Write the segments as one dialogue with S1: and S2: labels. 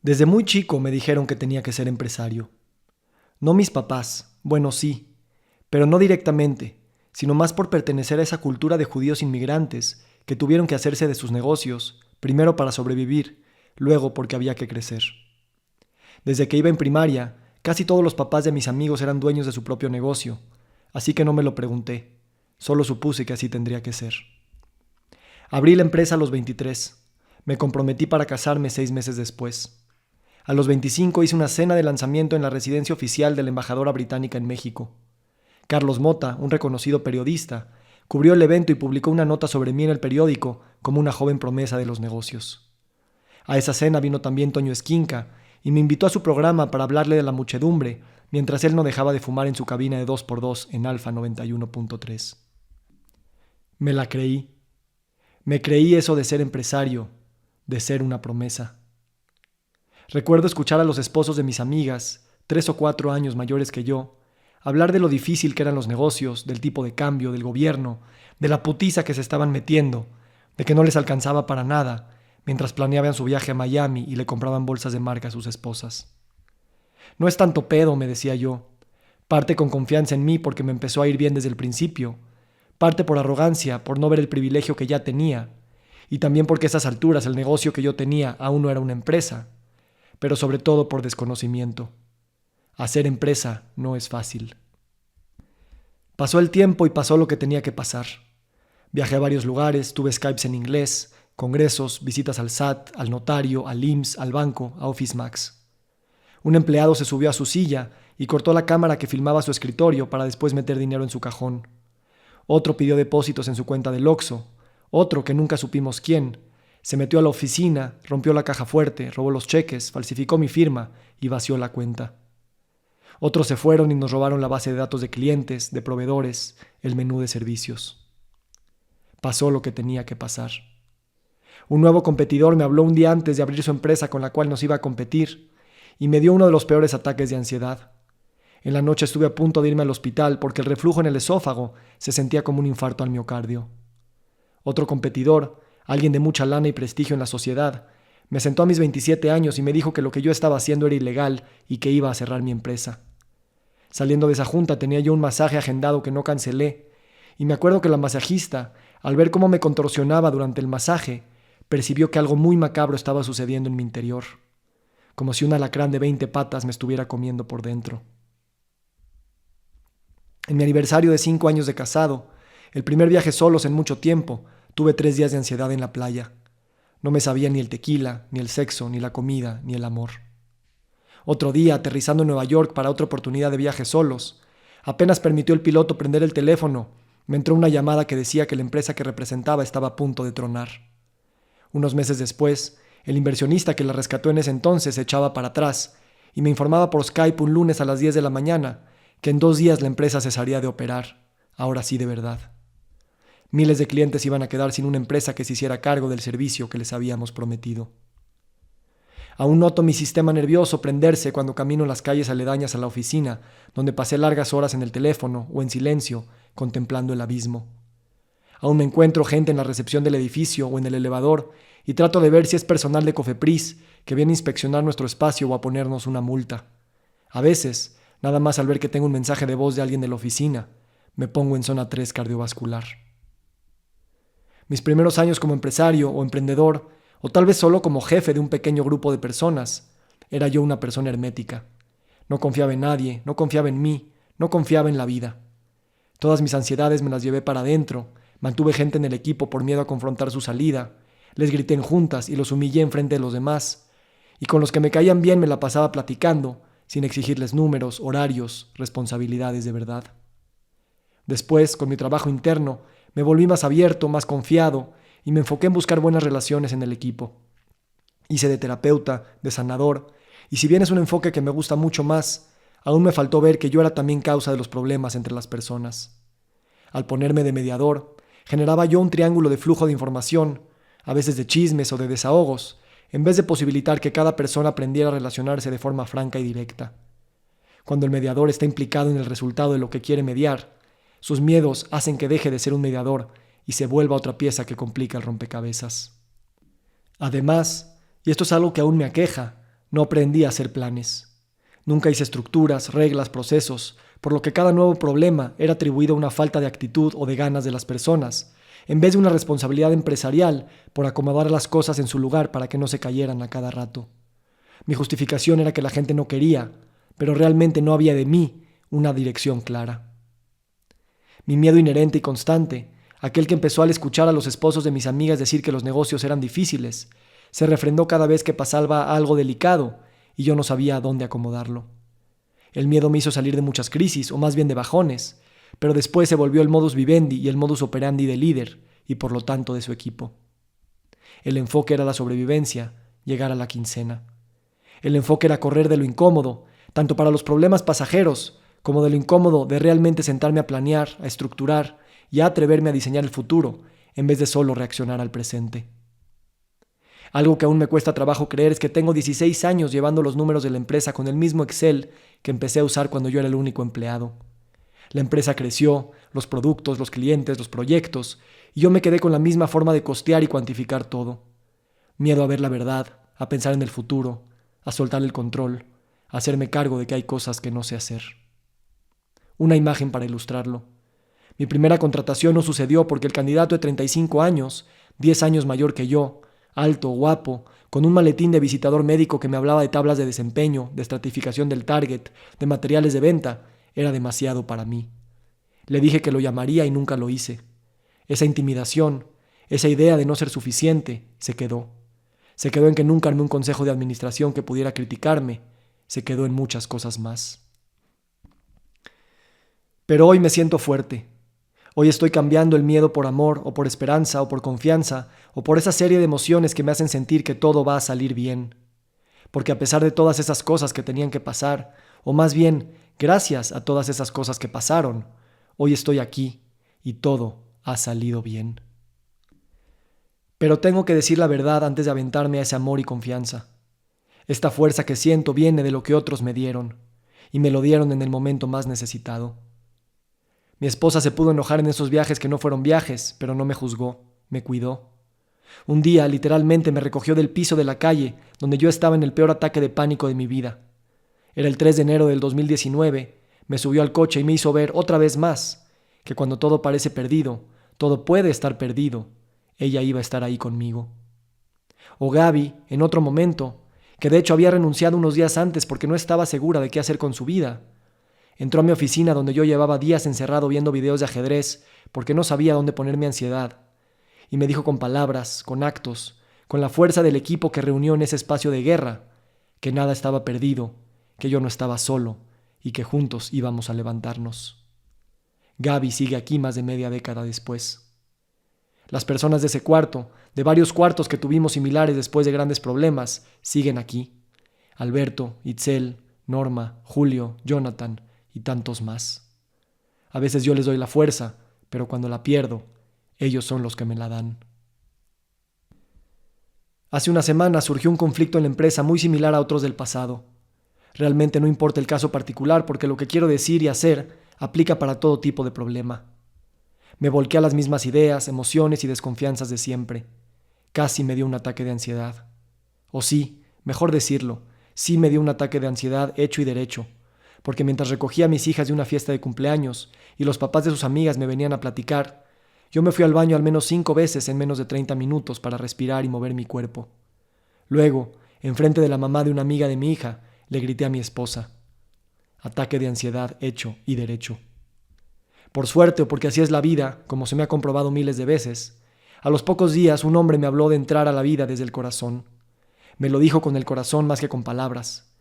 S1: Desde muy chico me dijeron que tenía que ser empresario. No mis papás, bueno sí, pero no directamente, sino más por pertenecer a esa cultura de judíos inmigrantes que tuvieron que hacerse de sus negocios, primero para sobrevivir, luego porque había que crecer. Desde que iba en primaria, casi todos los papás de mis amigos eran dueños de su propio negocio, así que no me lo pregunté, solo supuse que así tendría que ser. Abrí la empresa a los 23, me comprometí para casarme 6 meses después. A los 25 hice una cena de lanzamiento en la residencia oficial de la embajadora británica en México. Carlos Mota, un reconocido periodista, cubrió el evento y publicó una nota sobre mí en el periódico como una joven promesa de los negocios. A esa cena vino también Toño Esquinca y me invitó a su programa para hablarle de la muchedumbre, mientras él no dejaba de fumar en su cabina de 2x2 en Alfa 91.3. Me la creí. Me creí eso de ser empresario, de ser una promesa. Recuerdo escuchar a los esposos de mis amigas, 3 o 4 años mayores que yo, hablar de lo difícil que eran los negocios, del tipo de cambio, del gobierno, de la putiza que se estaban metiendo, de que no les alcanzaba para nada, mientras planeaban su viaje a Miami y le compraban bolsas de marca a sus esposas. No es tanto pedo, me decía yo. Parte con confianza en mí porque me empezó a ir bien desde el principio. Parte por arrogancia, por no ver el privilegio que ya tenía. Y también porque a esas alturas el negocio que yo tenía aún no era una empresa. Pero sobre todo por desconocimiento. Hacer empresa no es fácil. Pasó el tiempo y pasó lo que tenía que pasar. Viajé a varios lugares, tuve Skypes en inglés, congresos, visitas al SAT, al notario, al IMSS, al banco, a Office Max. Un empleado se subió a su silla y cortó la cámara que filmaba su escritorio para después meter dinero en su cajón. Otro pidió depósitos en su cuenta del Oxxo. Otro, que nunca supimos quién, se metió a la oficina, rompió la caja fuerte, robó los cheques, falsificó mi firma y vació la cuenta. Otros se fueron y nos robaron la base de datos de clientes, de proveedores, el menú de servicios. Pasó lo que tenía que pasar. Un nuevo competidor me habló un día antes de abrir su empresa con la cual nos iba a competir y me dio uno de los peores ataques de ansiedad. En la noche estuve a punto de irme al hospital porque el reflujo en el esófago se sentía como un infarto al miocardio. Otro competidor, alguien de mucha lana y prestigio en la sociedad, me sentó a mis 27 años y me dijo que lo que yo estaba haciendo era ilegal y que iba a cerrar mi empresa. Saliendo de esa junta tenía yo un masaje agendado que no cancelé, y me acuerdo que la masajista, al ver cómo me contorsionaba durante el masaje, percibió que algo muy macabro estaba sucediendo en mi interior, como si un alacrán de 20 patas me estuviera comiendo por dentro. En mi aniversario de 5 años de casado, el primer viaje solos en mucho tiempo, tuve 3 días de ansiedad en la playa. No me sabía ni el tequila, ni el sexo, ni la comida, ni el amor. Otro día, aterrizando en Nueva York para otra oportunidad de viaje solos, apenas permitió el piloto prender el teléfono, me entró una llamada que decía que la empresa que representaba estaba a punto de tronar. Unos meses después, el inversionista que la rescató en ese entonces se echaba para atrás y me informaba por Skype un lunes a las 10 de la mañana que en 2 días la empresa cesaría de operar, ahora sí de verdad. Miles de clientes iban a quedar sin una empresa que se hiciera cargo del servicio que les habíamos prometido. Aún noto mi sistema nervioso prenderse cuando camino en las calles aledañas a la oficina, donde pasé largas horas en el teléfono o en silencio, contemplando el abismo. Aún me encuentro gente en la recepción del edificio o en el elevador y trato de ver si es personal de Cofepris que viene a inspeccionar nuestro espacio o a ponernos una multa. A veces, nada más al ver que tengo un mensaje de voz de alguien de la oficina, me pongo en zona 3 cardiovascular. Mis primeros años como empresario o emprendedor, o tal vez solo como jefe de un pequeño grupo de personas, era yo una persona hermética. No confiaba en nadie, no confiaba en mí, no confiaba en la vida. Todas mis ansiedades me las llevé para adentro, mantuve gente en el equipo por miedo a confrontar su salida, les grité en juntas y los humillé en frente de los demás, y con los que me caían bien me la pasaba platicando, sin exigirles números, horarios, responsabilidades de verdad. Después, con mi trabajo interno, me volví más abierto, más confiado, y me enfoqué en buscar buenas relaciones en el equipo. Hice de terapeuta, de sanador, y si bien es un enfoque que me gusta mucho más, aún me faltó ver que yo era también causa de los problemas entre las personas. Al ponerme de mediador, generaba yo un triángulo de flujo de información, a veces de chismes o de desahogos, en vez de posibilitar que cada persona aprendiera a relacionarse de forma franca y directa. Cuando el mediador está implicado en el resultado de lo que quiere mediar, sus miedos hacen que deje de ser un mediador y se vuelva otra pieza que complica el rompecabezas. Además, y esto es algo que aún me aqueja, No aprendí a hacer planes. Nunca hice estructuras, reglas, procesos, por lo que cada nuevo problema era atribuido a una falta de actitud o de ganas de las personas, en vez de una responsabilidad empresarial por acomodar las cosas en su lugar para que no se cayeran a cada rato. Mi justificación era que la gente no quería, pero realmente no había de mí una dirección clara. Mi miedo inherente y constante, aquel que empezó al escuchar a los esposos de mis amigas decir que los negocios eran difíciles, se refrendó cada vez que pasaba algo delicado y yo no sabía a dónde acomodarlo. El miedo me hizo salir de muchas crisis, o más bien de bajones, pero después se volvió el modus vivendi y el modus operandi del líder, y por lo tanto de su equipo. El enfoque era la sobrevivencia, llegar a la quincena. El enfoque era correr de lo incómodo, tanto para los problemas pasajeros, como de lo incómodo de realmente sentarme a planear, a estructurar y a atreverme a diseñar el futuro, en vez de solo reaccionar al presente. Algo que aún me cuesta trabajo creer es que tengo 16 años llevando los números de la empresa con el mismo Excel que empecé a usar cuando yo era el único empleado. La empresa creció, los productos, los clientes, los proyectos, y yo me quedé con la misma forma de costear y cuantificar todo. Miedo a ver la verdad, a pensar en el futuro, a soltar el control, a hacerme cargo de que hay cosas que no sé hacer. Una imagen para ilustrarlo. Mi primera contratación no sucedió porque el candidato de 35 años, 10 años mayor que yo, alto, guapo, con un maletín de visitador médico que me hablaba de tablas de desempeño, de estratificación del target, de materiales de venta, era demasiado para mí. Le dije que lo llamaría y nunca lo hice. Esa intimidación, esa idea de no ser suficiente, se quedó. Se quedó en que nunca armé un consejo de administración que pudiera criticarme. Se quedó en muchas cosas más. Pero hoy me siento fuerte. Hoy estoy cambiando el miedo por amor, o por esperanza, o por confianza, o por esa serie de emociones que me hacen sentir que todo va a salir bien. Porque a pesar de todas esas cosas que tenían que pasar, o más bien, gracias a todas esas cosas que pasaron, hoy estoy aquí y todo ha salido bien. Pero tengo que decir la verdad antes de aventarme a ese amor y confianza. Esta fuerza que siento viene de lo que otros me dieron, y me lo dieron en el momento más necesitado. Mi esposa se pudo enojar en esos viajes que no fueron viajes, pero no me juzgó, me cuidó. Un día, literalmente, me recogió del piso de la calle, donde yo estaba en el peor ataque de pánico de mi vida. Era el 3 de enero del 2019, me subió al coche y me hizo ver otra vez más que cuando todo parece perdido, todo puede estar perdido, ella iba a estar ahí conmigo. O Gaby, en otro momento, que de hecho había renunciado unos días antes porque no estaba segura de qué hacer con su vida. Entró a mi oficina donde yo llevaba días encerrado viendo videos de ajedrez porque no sabía dónde poner mi ansiedad. Y me dijo con palabras, con actos, con la fuerza del equipo que reunió en ese espacio de guerra, que nada estaba perdido, que yo no estaba solo y que juntos íbamos a levantarnos. Gaby sigue aquí más de media década después. Las personas de ese cuarto, de varios cuartos que tuvimos similares después de grandes problemas, siguen aquí. Alberto, Itzel, Norma, Julio, Jonathan y tantos más. A veces yo les doy la fuerza, pero cuando la pierdo, ellos son los que me la dan. Hace una semana surgió un conflicto en la empresa muy similar a otros del pasado. Realmente no importa el caso particular porque lo que quiero decir y hacer aplica para todo tipo de problema. Me volqué a las mismas ideas, emociones y desconfianzas de siempre. Casi me dio un ataque de ansiedad. O sí, mejor decirlo, sí me dio un ataque de ansiedad hecho y derecho, porque mientras recogía a mis hijas de una fiesta de cumpleaños y los papás de sus amigas me venían a platicar, yo me fui al baño al menos 5 veces en menos de 30 minutos para respirar y mover mi cuerpo. Luego, enfrente de la mamá de una amiga de mi hija, le grité a mi esposa. Ataque de ansiedad hecho y derecho. Por suerte o porque así es la vida, como se me ha comprobado miles de veces, a los pocos días un hombre me habló de entrar a la vida desde el corazón. Me lo dijo con el corazón más que con palabras.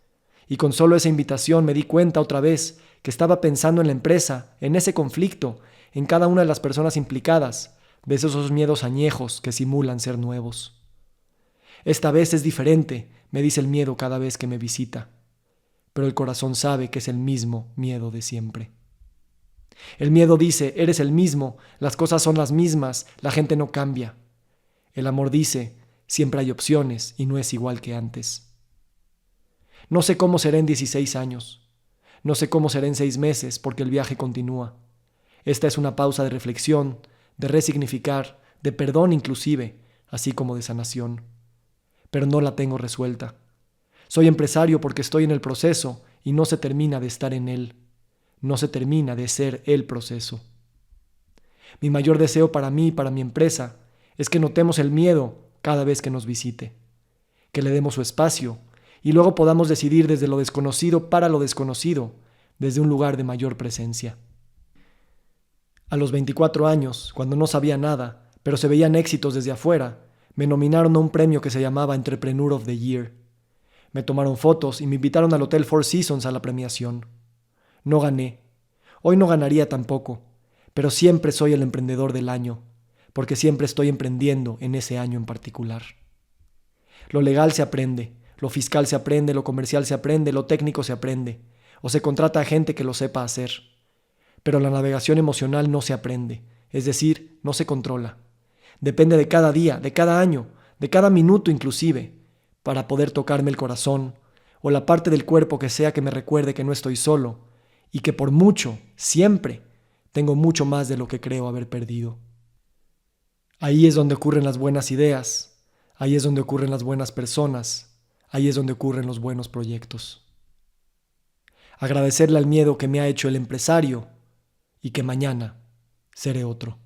S1: Y con solo esa invitación me di cuenta otra vez que estaba pensando en la empresa, en ese conflicto, en cada una de las personas implicadas, de esos miedos añejos que simulan ser nuevos. Esta vez es diferente, me dice el miedo cada vez que me visita, pero el corazón sabe que es el mismo miedo de siempre. El miedo dice, eres el mismo, las cosas son las mismas, la gente no cambia. El amor dice, siempre hay opciones y no es igual que antes. No sé cómo será en 16 años. No sé cómo será en 6 meses porque el viaje continúa. Esta es una pausa de reflexión, de resignificar, de perdón inclusive, así como de sanación. Pero no la tengo resuelta. Soy empresario porque estoy en el proceso y no se termina de estar en él. No se termina de ser el proceso. Mi mayor deseo para mí y para mi empresa es que notemos el miedo cada vez que nos visite, que le demos su espacio y luego podamos decidir desde lo desconocido para lo desconocido, desde un lugar de mayor presencia. A los 24 años, cuando no sabía nada, pero se veían éxitos desde afuera, me nominaron a un premio que se llamaba Entrepreneur of the Year. Me tomaron fotos y me invitaron al Hotel Four Seasons a la premiación. No gané. Hoy no ganaría tampoco, pero siempre soy el emprendedor del año, porque siempre estoy emprendiendo en ese año en particular. Lo legal se aprende, lo fiscal se aprende, lo comercial se aprende, lo técnico se aprende, o se contrata a gente que lo sepa hacer. Pero la navegación emocional no se aprende, es decir, no se controla. Depende de cada día, de cada año, de cada minuto inclusive, para poder tocarme el corazón o la parte del cuerpo que sea que me recuerde que no estoy solo y que por mucho, siempre, tengo mucho más de lo que creo haber perdido. Ahí es donde ocurren las buenas ideas, ahí es donde ocurren las buenas personas, ahí es donde ocurren los buenos proyectos. Agradecerle al miedo que me ha hecho el empresario y que mañana seré otro.